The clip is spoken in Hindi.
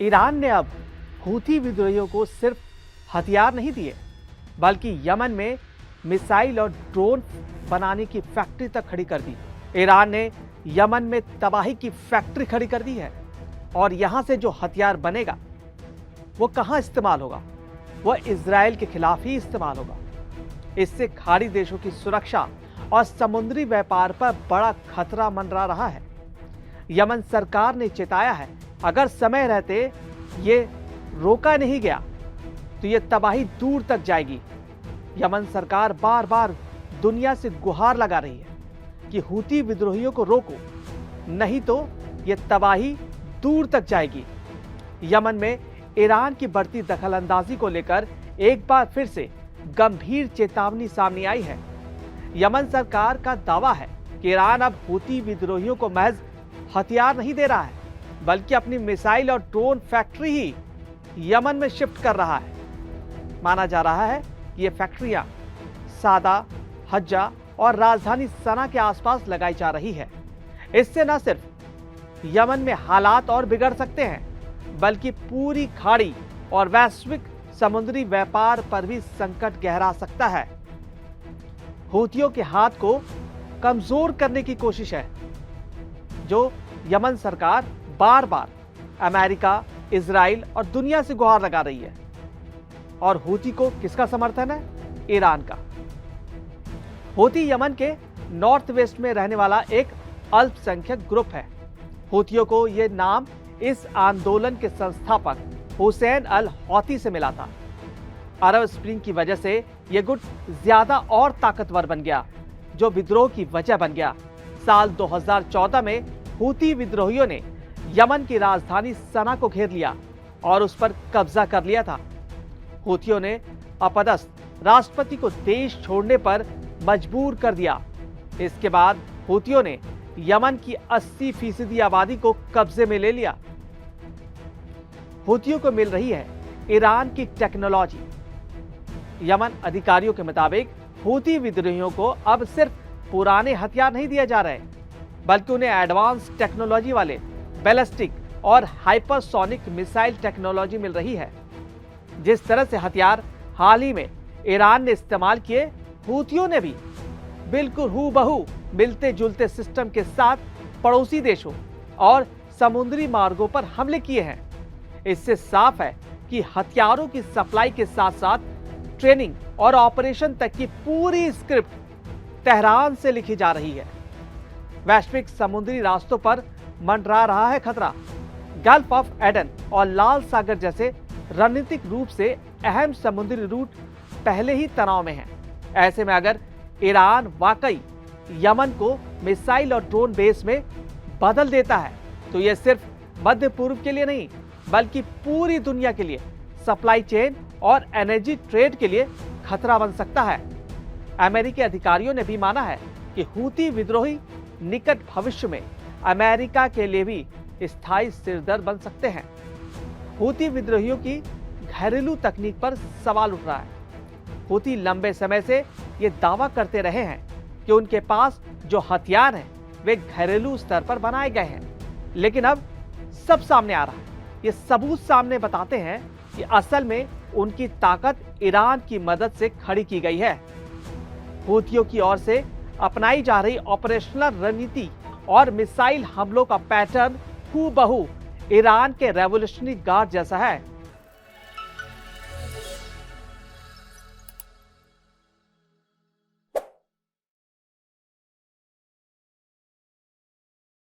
ईरान ने अब हूथी विद्रोहियों को सिर्फ हथियार नहीं दिए, बल्कि यमन में मिसाइल और ड्रोन बनाने की फैक्ट्री तक खड़ी कर दी। ईरान ने यमन में तबाही की फैक्ट्री खड़ी कर दी है और यहां से जो हथियार बनेगा वो कहां इस्तेमाल होगा? वह इजराइल के खिलाफ ही इस्तेमाल होगा। इससे खाड़ी देशों की सुरक्षा और समुद्री व्यापार पर बड़ा खतरा मंडरा रहा है। यमन सरकार ने चेताया है, अगर समय रहते ये रोका नहीं गया तो ये तबाही दूर तक जाएगी। यमन सरकार बार बार दुनिया से गुहार लगा रही है कि हूती विद्रोहियों को रोको, नहीं तो ये तबाही दूर तक जाएगी। यमन में ईरान की बढ़ती दखलंदाजी को लेकर एक बार फिर से गंभीर चेतावनी सामने आई है। यमन सरकार का दावा है कि ईरान अब हूती विद्रोहियों को महज हथियार नहीं दे रहा है, बल्कि अपनी मिसाइल और ड्रोन फैक्ट्री ही यमन में शिफ्ट कर रहा है। माना जा रहा है कि ये फैक्ट्रियां सादा, हज्जा और राजधानी सना के आसपास लगाई जा रही है। इससे न सिर्फ यमन में हालात और बिगड़ सकते हैं, बल्कि पूरी खाड़ी और वैश्विक समुद्री व्यापार पर भी संकट गहरा सकता है। हूतियों के हाथ को कमजोर करने की कोशिश है, जो यमन सरकार बार बार अमेरिका, इजराइल और दुनिया से गुहार लगा रही है। और हूती को किसका समर्थन है? ईरान का। हूती यमन के नॉर्थ वेस्ट में रहने वाला एक अल्पसंख्यक ग्रुप है। हूतियों को यह नाम इस आंदोलन के संस्थापक हुसैन अल हौती से मिला था। अरब स्प्रिंग की वजह से यह गुट ज्यादा और ताकतवर बन गया, जो विद्रोह की वजह बन गया। साल 2014 में हूती विद्रोहियों ने यमन की राजधानी सना को घेर लिया और उस पर कब्जा कर लिया था। हूतियों ने अपदस्थ राष्ट्रपति को देश छोड़ने पर मजबूर कर दिया। इसके बाद हूतियों ने यमन की 80% आबादी को कब्जे में ले लिया। हूतियों को मिल रही है ईरान की टेक्नोलॉजी। यमन अधिकारियों के मुताबिक हूती विद्रोहियों को अब सिर्फ पुराने हथियार नहीं दिए जा रहे, बल्कि उन्हें एडवांस टेक्नोलॉजी वाले बैलिस्टिक और हाइपरसोनिक मिसाइल टेक्नोलॉजी मिल रही है। जिस तरह से हथियार हाल ही में ईरान ने इस्तेमाल किए, हूतियों ने भी बिल्कुल हूबहू मिलते जुलते सिस्टम के साथ पड़ोसी देशों और समुद्री मार्गों पर हमले किए हैं। इससे साफ है कि हथियारों की सप्लाई के साथ साथ ट्रेनिंग और ऑपरेशन तक की पूरी स्क्रिप्ट तेहरान से लिखी जा रही है। वैश्विक समुद्री रास्तों पर मंडरा रहा है खतरा। गल्फ ऑफ एडन और लाल सागर जैसे रणनीतिक रूप से अहम समुद्री रूट पहले ही तनाव में हैं। ऐसे में अगर ईरान वाकई यमन को मिसाइल और ड्रोन बेस में बदल देता है, तो यह सिर्फ मध्य पूर्व के लिए नहीं, बल्कि पूरी दुनिया के लिए सप्लाई चेन और एनर्जी ट्रेड के लिए खतरा बन सकता है। अमेरिकी अधिकारियों ने भी माना है कि हूती विद्रोही निकट भविष्य में अमेरिका के लिए भी स्थायी सिरदर्द बन सकते हैं। हूती विद्रोहियों की घरेलू तकनीक पर सवाल उठ रहा है। हूती लंबे समय से ये दावा करते रहे हैं कि उनके पास जो हथियार हैं वे घरेलू स्तर पर बनाए गए हैं, लेकिन अब सब सामने आ रहा है। ये सबूत सामने बताते हैं कि असल में उनकी ताकत ईरान की मदद से खड़ी की गई है। हूतियों की ओर से अपनाई जा रही ऑपरेशनल रणनीति और मिसाइल हमलों का पैटर्न हूबहू ईरान के रेवोल्यूशनरी गार्ड जैसा है।